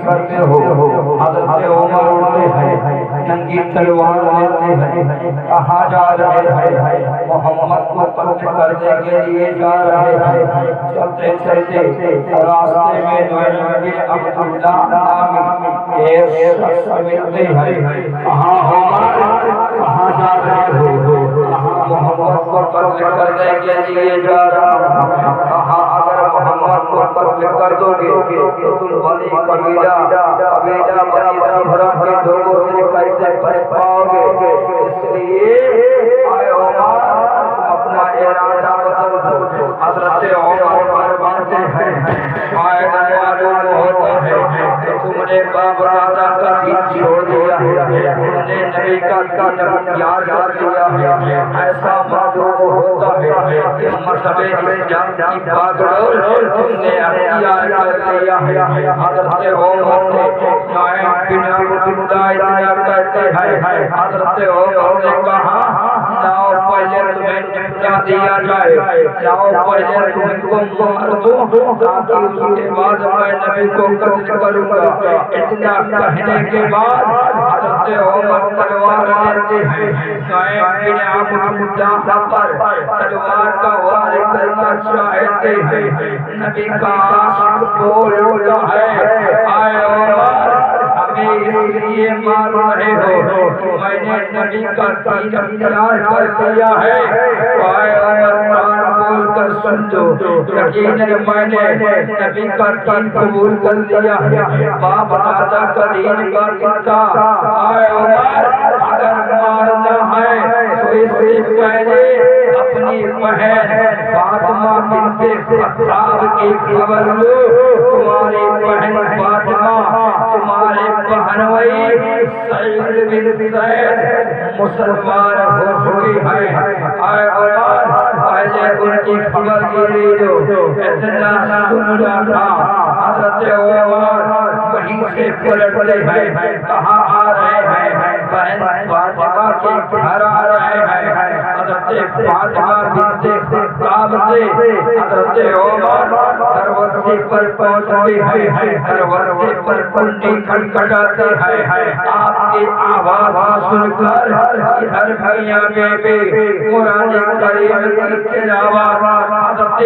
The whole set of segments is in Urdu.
کرتے ہو حضرت عمر اٹھتے ہیں ننگی تلوار لیتے ہیں کہاں جا رہے ہیں محمد کو قتل کرنے کے لیے جا رہے ہیں چلتے چلتے راستے میں نعیم بن عبداللہ نامی ایک شخص ملتے ہیں کہاں عمر کہاں جا رہے ہو محمد کو قتل کرنے کے لیے جا رہا ہوں کہاں اگر محمد کو قتل کر دو گے تو تم بنی قبیلہ بنی زہرہ کے لوگوں سے کیسے بچ پاؤ گے اس لیے اے عمر اپنا ارادہ بدل دو حضرت عمر فرماتے ہیں شاید معلوم ہوتا ہے کہ تم نے باپ دادا کا دین چھوڑ دیا ہے تم نے نبی کا دین یاد کر دیا ہے ایسا معلوم ہوتا ہے کہ مذہب اسلام کی باغڈور تم نے اختیار کر لیا ہے حضرت عمر نے نعیم بن عبداللہ اتنا کہتے ہیں حضرت عمر نے کہا لاؤ پہلے تمہیں نمٹا دیا جائے لاؤ پہلے تمہیں کو مار دو تاکہ اس کے بعد میں نبی کو قتل کروں گا اتنا کہنے کے بعد حضرت عمر تلوار لیتے ہیں نعیم بن عبداللہ پر تلوار کا وار کرنا چاہتے ہیں نبی کا عاشق بول اٹھا ہے آئے عمر ہمیں اس لیے مار رہے ہو کہ میں نے نبی کا دین اختیار کر دیا ہے آئے عمر قرآن بول کر سن دو یقیناً میں نے نبی کا دین قبول کر لیا ہے باپ دادا کا دین باطل تھا آئے عمر اگر مارنا ہے تو اس سے پہلے اپنی بہن فاطمہ بنت خطاب کی خبر لو تمہاری بہن فاطمہ تمہارے بہنوئی سعید بن زید مسلمان ہو چکی ہے اے عمر پہلے ان کی خبر لے لو اتنا سننا تھا حضرت عمر وہیں سے پلٹتے ہیں کہاں آ رہے ہیں بہن فاطمہ کے گھر آ رہے ہیں حضرت فاطمہ بنت خطاب سے حضرت عمر دروازے پر پہنچتے ہیں دروازے پر کنڈی کھٹکھٹاتے ہیں آپ کی آواز سن کر ادھر میاں بیبی قرآن کریم کی تلاوت حضرت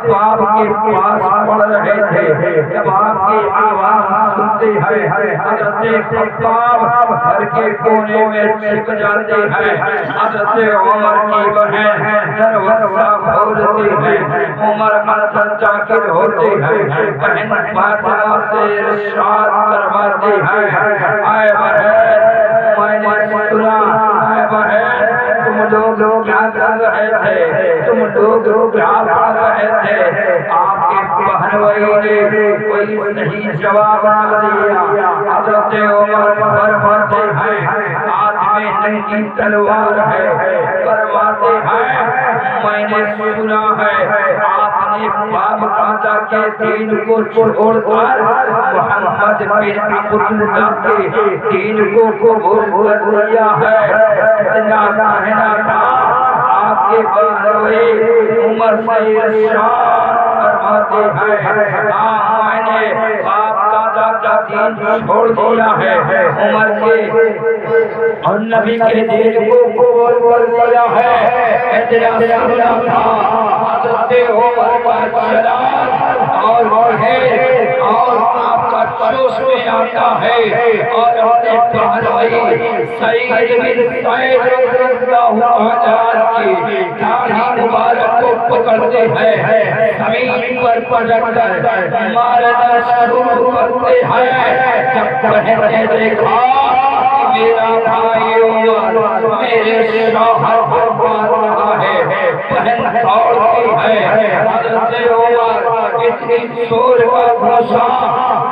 باپ کے پاس پڑھ رہے تھے جب آپ کی آواز سنتے ہیں حضرت خطاب گھر کے کونے میں چھپ جاتے ہیں حضرت عمر کی بہن دروازہ کھولتی ہے عمر اندر داخل ہوتے ہیں بہن فاطمہ سے ارشاد فرماتی ہے اے بہن میں نے سنا اے بہن تم لوگ کیا کر رہے تھے تم لوگ کیا کر رہے تھے آپ کے بہنوئی نے کوئی صحیح جواب نہ دیا حضرت عمر فرماتے ہیں ہاتھ میں ننگی تلوار ہے فرماتے ہیں میں نے سنا ہے آپ نے باپ دادا کے دین کو چھوڑ کر محمد بن عبداللہ کے دین کو قبول کر لیا ہے اتنا کہنا تھا آپ کے بہنوئی عمر سے ارشاد فرماتے ہیں ہاں میں نے باپ دادا کا دین چھوڑ دیا ہے عمر کے اور نبی کے دین کو قبول کر لیا ہے اتنا سنا تھا حضرت عمر کا سلام اور ہے اور آپ کا جوش میں آتا ہے اور اپنے بہنوئی سعید بن زید رضی اللہ عنہ کی داڑھی مبارک کو پکڑتے ہیں زمین پر پلٹ کر مارنا شروع کرتے ہیں جب بہن نے دیکھا میرا بھائی عمر میرے شوہر کو مار رہا ہے بہن دوڑتی ہے حضرت عمر اتنی زور کا گھوسا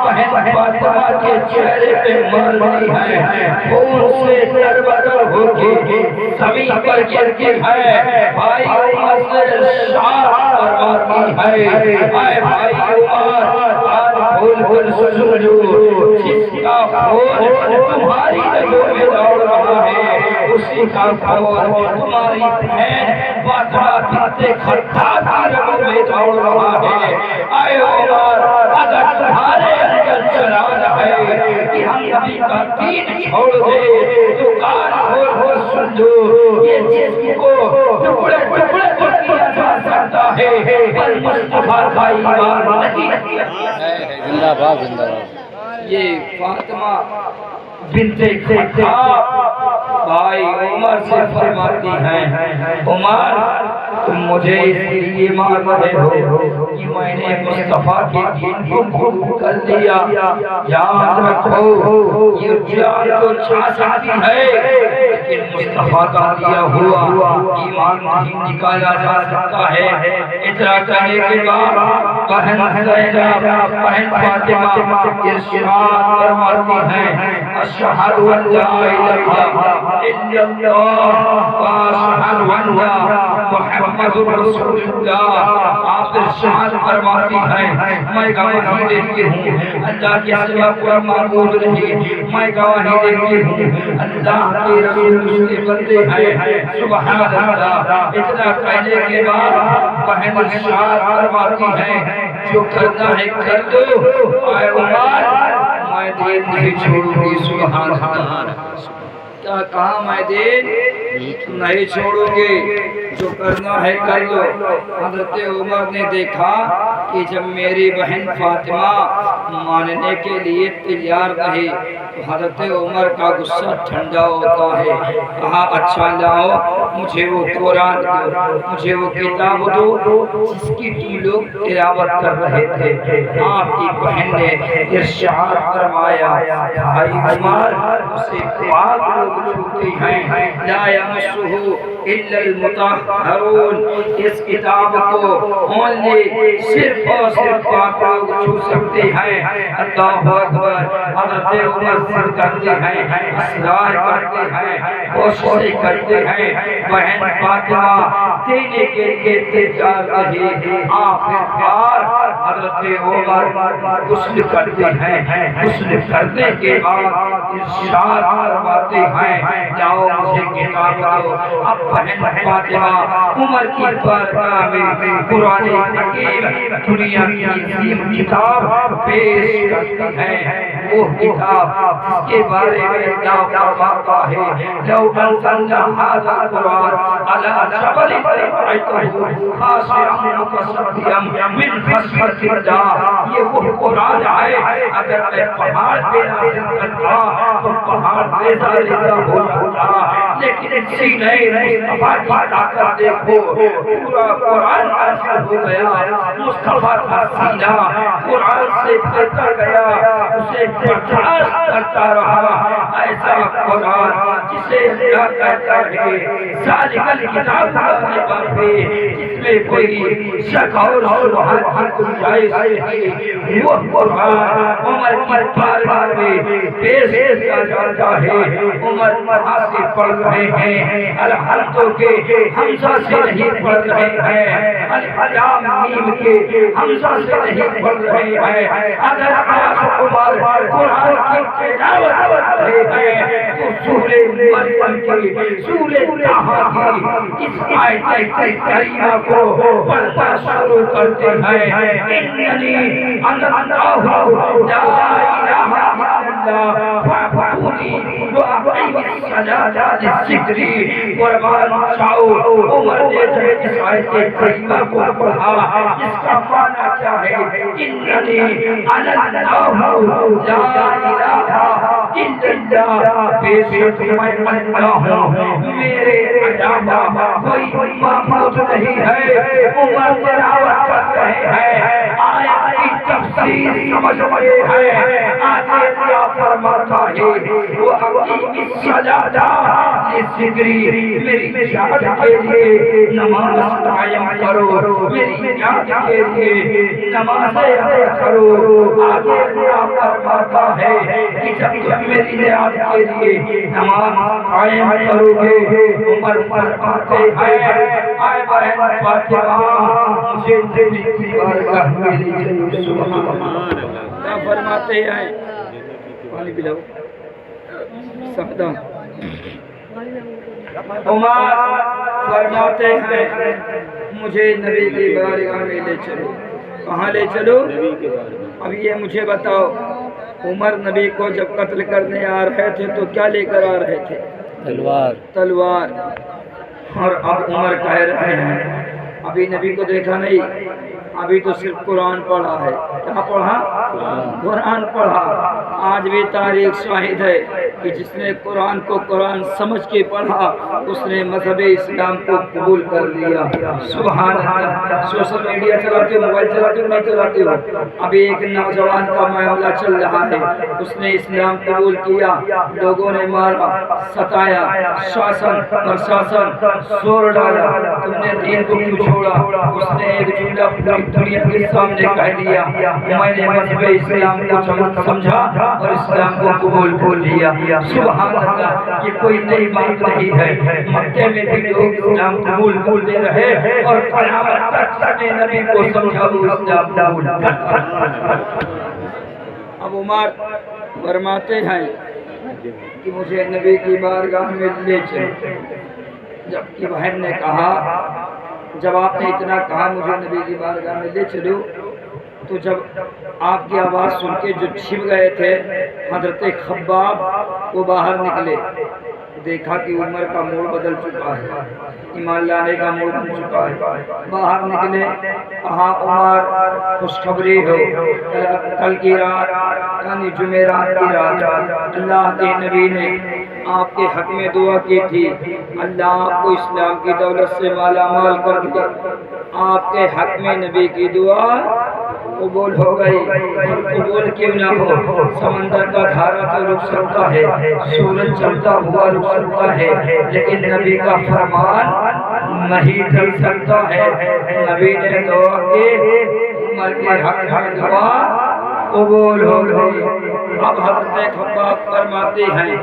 بہن فاطمہ کے چہرے پہ مارتی ہے خون سے تربتر ہو کے زمین پر گرتی ہے بھائی عمر سے ارشاد فرماتی ہے اے بھائی عمر آج بھول بھول سن لو جس کا خون تمہاری رگوں میں دوڑ رہا ہے اسی کا خون تمہاری بہن فاطمہ بنت خطاب کی رگوں میں دوڑ رہا ہے اے عمر اگر تمہارے اندر جلال ہے دین چھوڑ دے تو کان کھول سن لو یہ جسم کو ٹکڑے ٹکڑے کر دیا جا سکتا ہے پر مصطفیٰ کا ایمان نہیں۔ زندہ باد زندہ باد۔ یہ فاطمہ بنت خطاب بھائی عمر سے فرماتی ہیں عمر تم مجھے اس لیے مار رہے ہو کہ میں نے مصطفیٰ کے دین کو قبول کر لیا، یاد رکھو یہ جان تو چھا سکتی ہے لیکن مصطفیٰ کا دیا ہوا ایمان نہیں نکالا جا سکتا ہے۔ اتنا کہنے کے بعد بہن زینب بہن فاطمہ ارشاد فرماتی ہیں اشہد ان لا الہ الا اللہ واشہد ان محمد رسول اللہ۔ آپ ارشاد فرماتی ہیں میں گواہی دیتی ہوں اللہ کے سوا کوئی معبود نہیں، میں گواہی دیتی ہوں اللہ کے رسول اس کے بندے ہیں، سبحان اللہ۔ اتنا کہنے کے بعد بہن ارشاد فرماتی ہیں جو کرنا ہے کر دو اے عمر میں دین نہیں چھوڑوں گی، سبحان اللہ۔ کیا کہا میں دین نہیں چھوڑوں گی، جو کرنا ہے کر لو۔ حضرت عمر نے دیکھا کہ جب میری بہن فاطمہ ماننے کے لیے تیار نہیں تو حضرت عمر کا غصہ ٹھنڈا ہوتا ہے۔ کہا اچھا لاؤ مجھے وہ قرآن دو، مجھے وہ کتاب دو جس کی تم لوگ تلاوت کر رہے تھے۔ آپ کی بہن نے ارشاد فرمایا بھائی عمر اسے پاک لوگ چھوتے ہیں، لا یمسہ الا المطہرون، اس کتاب کو اونلی صرف اور صرف پاک لوگ چھو سکتے ہیں۔ اللہ اکبر۔ حضرت عمر سر کرتے ہیں، اصرار کرتے ہیں، کوششیں کرتے ہیں، بہن فاطمہ دینے کے لیے تیار رہی۔ آخرکار حضرت عمر غسل کرتے ہیں، غسل کرنے کے بعد ارشاد فرماتے ہیں جاؤ مجھے کتاب دو۔ اب بہن فاطمہ عمر کی بارگاہ میں قرآن حکیم دنیا کی عظیم کتاب پیش کرتی ہیں۔ وہ کتاب جس کے بارے میں اللہ فرماتا ہے لو انزلنا ھذا القرآن علی جبل لرأیتہ خاشعا متصدعا من خشیۃ اللہ۔ یہ وہ قرآن ہے اگر میں پہاڑ پہ نازل کرتا تو پہاڑ ریزہ ریزہ ہو جاتا، لیکن سینہ مصطفیٰ کی طاقت دیکھو پورا قرآن نازل ہو گیا۔ مصطفیٰ کا سینہ قرآن سے بھرتا گیا، اسے برداشت کرتا رہا۔ ایسا قرآن جسے اللہ کہتا ہے ذالک الکتاب لا ریب فیہ، جس میں کوئی شک اور شبہہ کی گنجائش نہیں، وہ قرآن عمر کی بارگاہ میں پیش کیا جاتا ہے۔ عمر وہاں سے پڑھ رہے ہیں الحمدوں کے حمزہ سے نہیں پڑھ رہے ہیں، الحلام میم کے حمزہ سے نہیں پڑھ رہے ہیں۔ اگر آج عمر قرآن کی تلاوت کر رہے ہیں تو سورہ مریم کی سورہ طٰہٰ کی اس آیت کریمہ کو پڑھنا شروع کرتے ہیں۔ اننی انا اللہ لا الہ الا اللہ فاعبدونی واقیم الصلاۃ لذکری۔ قربان جاؤ عمر نے جب اس آیت کریمہ کو پڑھا اس کا معنی کیا ہے؟ اننی انا اللہ لا الہ الا اللہ، بے شک میں اللہ ہوں، میرے علاوہ کوئی معبود نہیں ہے۔ عمر تلاوت کر رہے ہیں، آیت کی تفسیر سمجھ رہے ہیں۔ آگے کیا فرماتا ہے وَأَقِیمِ الصَّلَاةَ لِذِکْرِی، میری یاد کے لیے نماز قائم کرو، میری یاد کے لیے نماز ادا کرو۔ آگے کیا فرماتا ہے کہ جب تم میری یاد کے لیے نماز قائم کرو گے، عمر فرماتے ہیں اے بہن فاطمہ مجھے نبی کی بارگاہ میں لے چلو، سبحان اللہ۔ کیا فرماتے ہیں؟ پانی پلاؤ سبدہ۔ عمر فرماتے ہیں مجھے نبی کی بارگاہ میں لے چلو۔ کہاں لے چلو؟ اب یہ مجھے بتاؤ عمر نبی کو جب قتل کرنے آ رہے تھے تو کیا لے کر آ رہے تھے؟ تلوار. تلوار. اور اب عمر کہہ رہے ہیں ابھی نبی کو دیکھا نہیں، ابھی تو صرف قرآن پڑھا ہے. کیا پڑھا؟ قرآن پڑھا. آج بھی تاریخ شاہد ہے کہ جس نے قرآن کو قرآن سمجھ کے پڑھا اس نے مذہب اسلام کو قبول کر لیا. سبحان اللہ. سوشل میڈیا چلاتے ہو، موبائل چلاتے ہو، نہیں چلاتے ہو؟ ابھی ایک نوجوان کا معاملہ چل رہا ہے، اس نے اسلام قبول کیا، لوگوں نے مارا، ستایا، شاسن پرشاسن زور ڈالا، تم نے دین کو کیوں چھوڑا؟ اس نے ایک جملہ پوری دنیا کے سامنے کہہ دیا، میں نے مذہب اسلام کو سمجھا اور اسلام کو قبول کر لیا. سبحان اللہ. یہ کوئی نئی بات نہیں ہے، مکے میں بھی لوگ اسلام قبول کرتے رہے اور قیامت تک جس نے نبی کو سمجھا وہ اسلام قبول کرتا. اب عمر فرماتے ہیں کہ مجھے نبی کی بارگاہ میں لے چلو. جب کی بہن نے کہا، جب آپ نے اتنا کہا مجھے نبی کی بارگاہ میں لے چلو، تو جب آپ کی آواز سن کے جو چھپ گئے تھے حضرت خباب وہ باہر نکلے، دیکھا کہ عمر کا موڑ بدل چکا ہے، ایمان لانے کا موڑ بن چکا ہے. باہر نکلے، کہا عمر خوشخبری ہو، کل کی رات یعنی جمعرات کی رات اللہ کے نبی نے آپ کے حق میں دعا کی تھی، اللہ آپ کو اسلام کی دولت سے مالا مال کر دیا. آپ کے حق میں نبی کی دعا قبول ہو گئی. قبول کیوں نہ ہو؟ سمندر کا دھارا تو رک سکتا ہے، سورج چلتا ہوا رک سکتا ہے، لیکن نبی کا فرمان نہیں ٹل سکتا ہے. نبی نے دعا کی، عمر کے حق میں دعا قبول ہو گئی. اب حضرت خباب فرماتے ہیں